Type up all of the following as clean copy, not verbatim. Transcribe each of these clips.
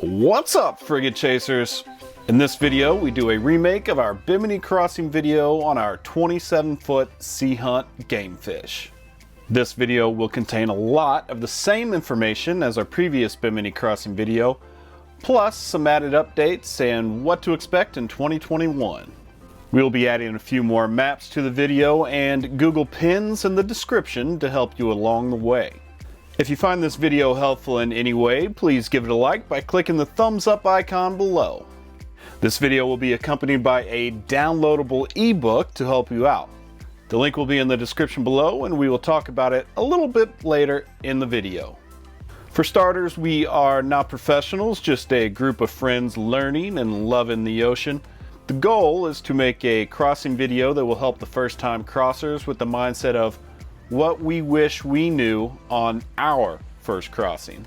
What's up, frigate chasers? In this video, we do a remake of our Bimini Crossing video on our 27-foot sea hunt Gamefish. This video will contain a lot of the same information as our previous Bimini Crossing video, plus some added updates and what to expect in 2021. We'll be adding a few more maps to the video and Google pins in the description to help you along the way. If you find this video helpful in any way, please give it a like by clicking the thumbs up icon below. This video will be accompanied by a downloadable ebook to help you out. The link will be in the description below and we will talk about it a little bit later in the video. For starters, we are not professionals, just a group of friends learning and loving the ocean. The goal is to make a crossing video that will help the first-time crossers with the mindset of what we wish we knew on our first crossing.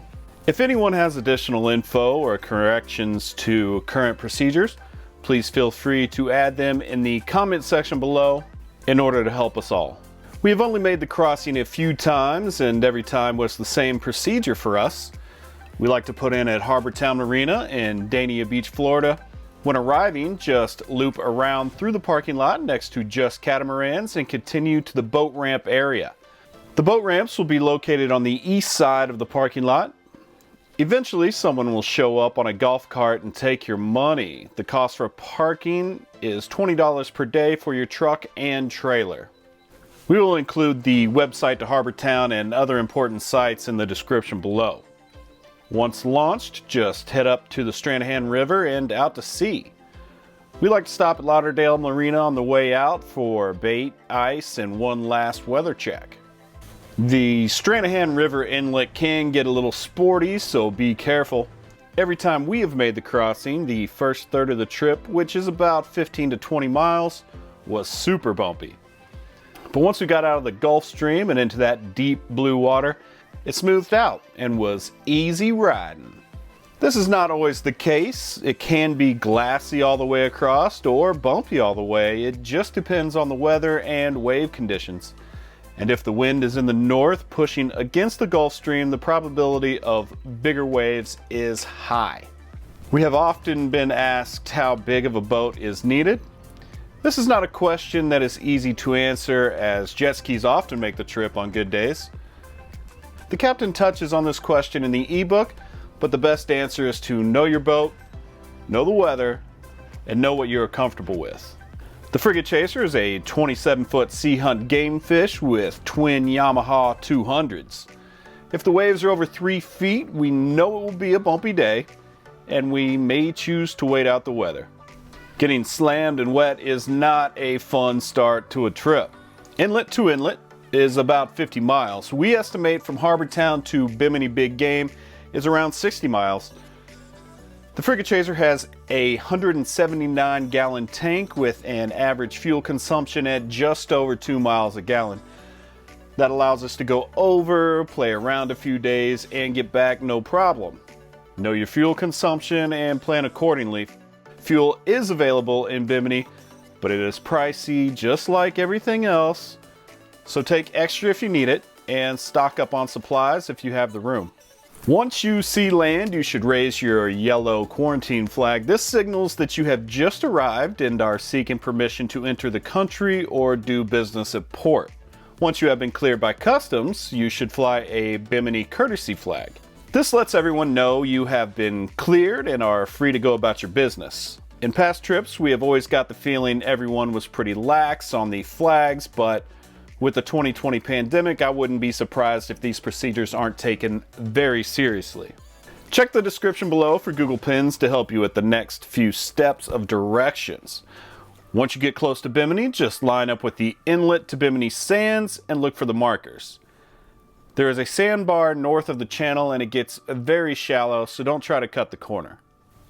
If anyone has additional info or corrections to current procedures, please feel free to add them in the comment section below in order to help us all. We have only made the crossing a few times and every time was the same procedure for us. We like to put in at Harbour Towne Marina in Dania Beach, Florida. When arriving, just loop around through the parking lot next to Just Catamarans and continue to the boat ramp area. The boat ramps will be located on the east side of the parking lot. Eventually, someone will show up on a golf cart and take your money. The cost for parking is $20 per day for your truck and trailer. We will include the website to Harbour Towne and other important sites in the description below. Once launched, just head up to the Stranahan River and out to sea. We like to stop at Lauderdale Marina on the way out for bait, ice, and one last weather check. The Stranahan River Inlet can get a little sporty, so be careful. Every time we have made the crossing, the first third of the trip, which is about 15 to 20 miles, was super bumpy. But once we got out of the Gulf Stream and into that deep blue water, it smoothed out and was easy riding. This is not always the case. It can be glassy all the way across or bumpy all the way. It just depends on the weather and wave conditions. And if the wind is in the north pushing against the Gulf Stream, the probability of bigger waves is high. We have often been asked how big of a boat is needed. This is not a question that is easy to answer, as jet skis often make the trip on good days. The captain touches on this question in the ebook, but the best answer is to know your boat, know the weather, and know what you're comfortable with. The Frigate Chaser is a 27-foot sea hunt Gamefish with twin Yamaha 200s. If the waves are over 3 feet, we know it will be a bumpy day, and we may choose to wait out the weather. Getting slammed and wet is not a fun start to a trip. Inlet to inlet is about 50 miles. We estimate from Harbour Towne to Bimini Big Game is around 60 miles. The Frigate Chaser has a 179-gallon tank with an average fuel consumption at just over 2 miles a gallon. That allows us to go over, play around a few days, and get back no problem. Know your fuel consumption and plan accordingly. Fuel is available in Bimini, but it is pricey just like everything else. So take extra if you need it, and stock up on supplies if you have the room. Once you see land, you should raise your yellow quarantine flag. This signals that you have just arrived and are seeking permission to enter the country or do business at port. Once you have been cleared by customs, you should fly a Bimini courtesy flag. This lets everyone know you have been cleared and are free to go about your business. In past trips, we have always got the feeling everyone was pretty lax on the flags, but with the 2020 pandemic, I wouldn't be surprised if these procedures aren't taken very seriously. Check the description below for Google pins to help you with the next few steps of directions. Once you get close to Bimini, just line up with the Inlet to Bimini Sands and look for the markers. There is a sandbar north of the channel and it gets very shallow, so don't try to cut the corner.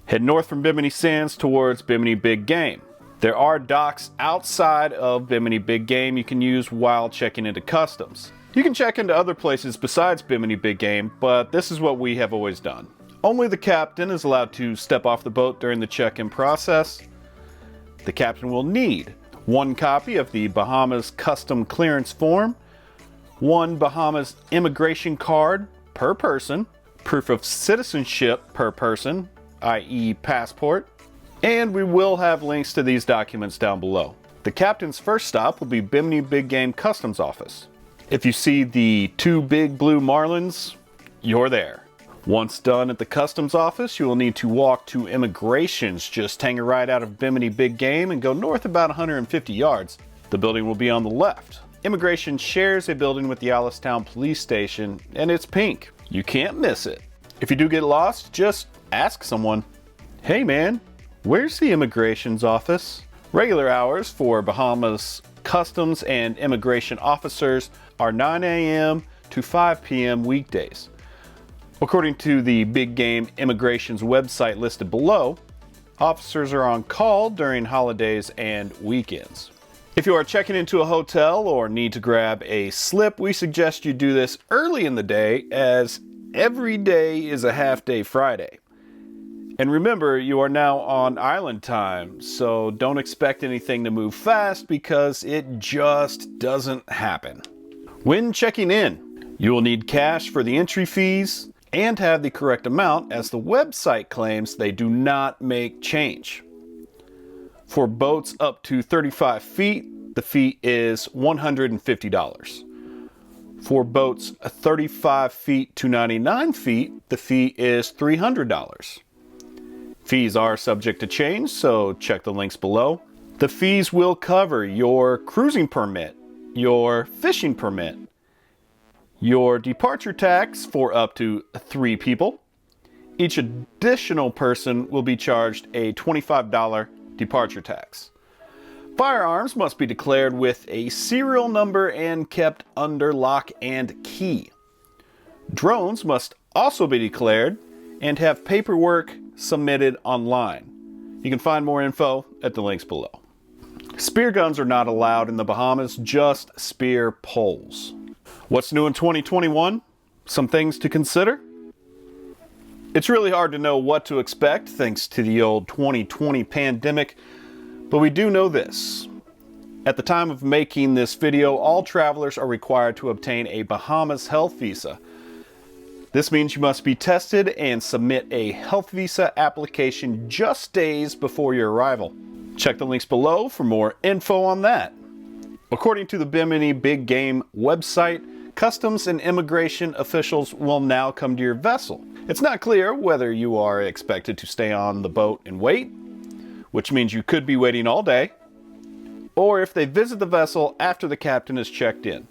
Head north from Bimini Sands towards Bimini Big Game. There are docks outside of Bimini Big Game you can use while checking into customs. You can check into other places besides Bimini Big Game, but this is what we have always done. Only the captain is allowed to step off the boat during the check-in process. The captain will need 1 copy of the Bahamas Custom Clearance Form, 1 Bahamas immigration card per person, proof of citizenship per person, i.e. passport, and we will have links to these documents down below. The captain's first stop will be Bimini Big Game Customs Office. If you see the 2 big blue marlins, you're there. Once done at the customs office, you will need to walk to immigrations. Just hang a right out of Bimini Big Game and go north about 150 yards. The building will be on the left. Immigration shares a building with the Town Police Station, and it's pink. You can't miss it. If you do get lost, just ask someone, "Hey man, where's the immigrations office?" Regular hours for Bahamas customs and immigration officers are 9 a.m. to 5 p.m. weekdays. According to the Big Game Immigration's website listed below, officers are on call during holidays and weekends. If you are checking into a hotel or need to grab a slip, we suggest you do this early in the day, as every day is a half-day Friday. And remember, you are now on island time, so don't expect anything to move fast because it just doesn't happen. When checking in, you will need cash for the entry fees and have the correct amount, as the website claims they do not make change. For boats up to 35 feet, the fee is $150. For boats 35 feet to 99 feet, the fee is $300. Fees are subject to change, so check the links below. The fees will cover your cruising permit, your fishing permit, your departure tax for up to 3 people. Each additional person will be charged a $25 departure tax. Firearms must be declared with a serial number and kept under lock and key. Drones must also be declared and have paperwork submitted online. You can find more info at the links below. Spear guns are not allowed in the Bahamas, just spear poles. What's new in 2021? Some things to consider. It's really hard to know what to expect thanks to the old 2020 pandemic, but we do know this. At the time of making this video, all travelers are required to obtain a Bahamas health visa. This means you must be tested and submit a health visa application just days before your arrival. Check the links below for more info on that. According to the Bimini Big Game website, customs and immigration officials will now come to your vessel. It's not clear whether you are expected to stay on the boat and wait, which means you could be waiting all day, or if they visit the vessel after the captain is checked in.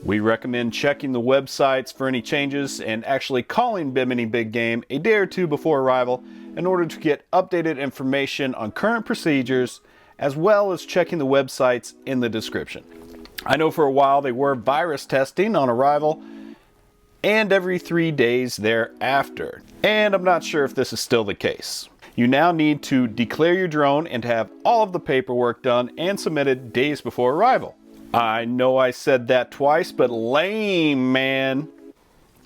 We recommend checking the websites for any changes and actually calling Bimini Big Game a day or two before arrival in order to get updated information on current procedures, as well as checking the websites in the description. I know for a while they were virus testing on arrival and every 3 days thereafter, and I'm not sure if this is still the case. You now need to declare your drone and have all of the paperwork done and submitted days before arrival. I know I said that twice, but lame, man.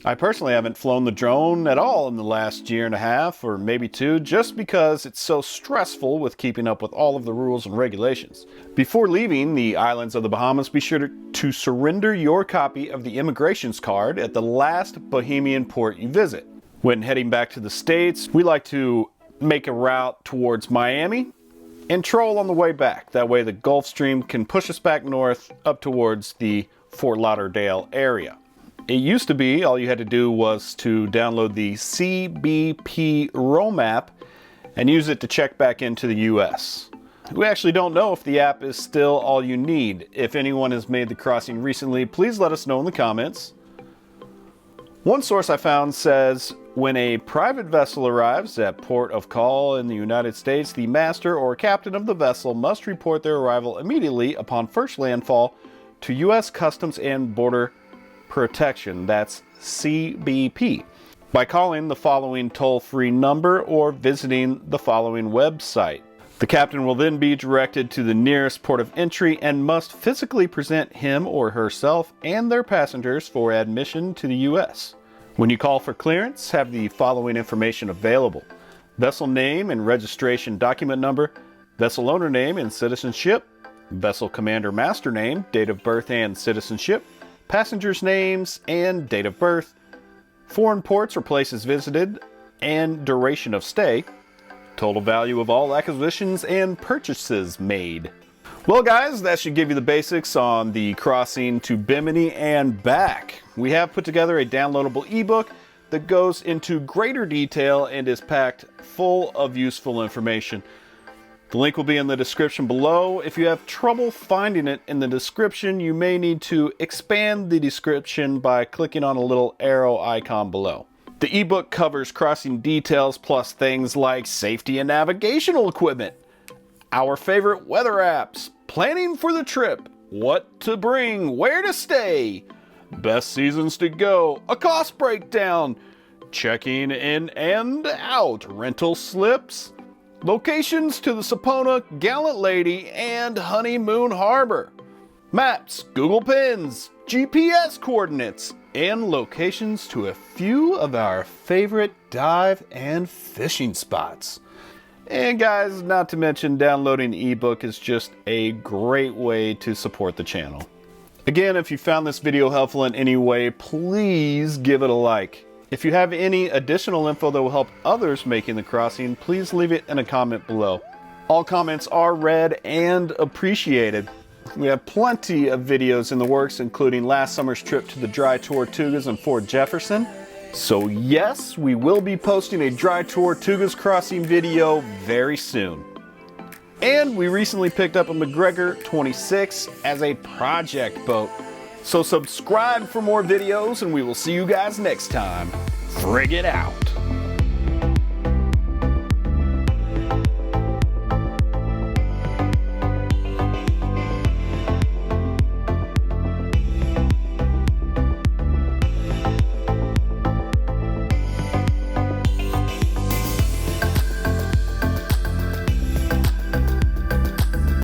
I personally haven't flown the drone at all in the last year and a half, or maybe 2, just because it's so stressful with keeping up with all of the rules and regulations. Before leaving the islands of the Bahamas, be sure to surrender your copy of the immigrations card at the last Bahamian port you visit. When heading back to the States, we like to make a route towards Miami and troll on the way back. That way the Gulf Stream can push us back north up towards the Fort Lauderdale area. It used to be all you had to do was to download the CBP Roam app and use it to check back into the US. We actually don't know if the app is still all you need. If anyone has made the crossing recently, please let us know in the comments. One source I found says, when a private vessel arrives at port of call in the United States, the master or captain of the vessel must report their arrival immediately upon first landfall to U.S. Customs and Border Protection, that's CBP, by calling the following toll-free number or visiting the following website. The captain will then be directed to the nearest port of entry and must physically present him or herself and their passengers for admission to the U.S. When you call for clearance, have the following information available: vessel name and registration document number, vessel owner name and citizenship, vessel commander master name, date of birth and citizenship, passengers' names and date of birth, foreign ports or places visited, and duration of stay, total value of all acquisitions and purchases made. Well guys, that should give you the basics on the crossing to Bimini and back. We have put together a downloadable ebook that goes into greater detail and is packed full of useful information. The link will be in the description below. If you have trouble finding it in the description, you may need to expand the description by clicking on a little arrow icon below. The ebook covers crossing details plus things like safety and navigational equipment, our favorite weather apps, planning for the trip, what to bring, where to stay, best seasons to go, a cost breakdown, checking in and out, rental slips, locations to the Sapona, Gallant Lady, and Honeymoon Harbor, maps, Google Pins, GPS coordinates, and locations to a few of our favorite dive and fishing spots. And guys, not to mention downloading the ebook is just a great way to support the channel. Again, if you found this video helpful in any way, please give it a like. If you have any additional info that will help others making the crossing, please leave it in a comment below. All comments are read and appreciated. We have plenty of videos in the works, including last summer's trip to the dry Tortugas in Fort Jefferson. So yes, we will be posting a dry Tortugas crossing video very soon. And we recently picked up a McGregor 26 as a project boat. So subscribe for more videos, and we will see you guys next time. Frig it out.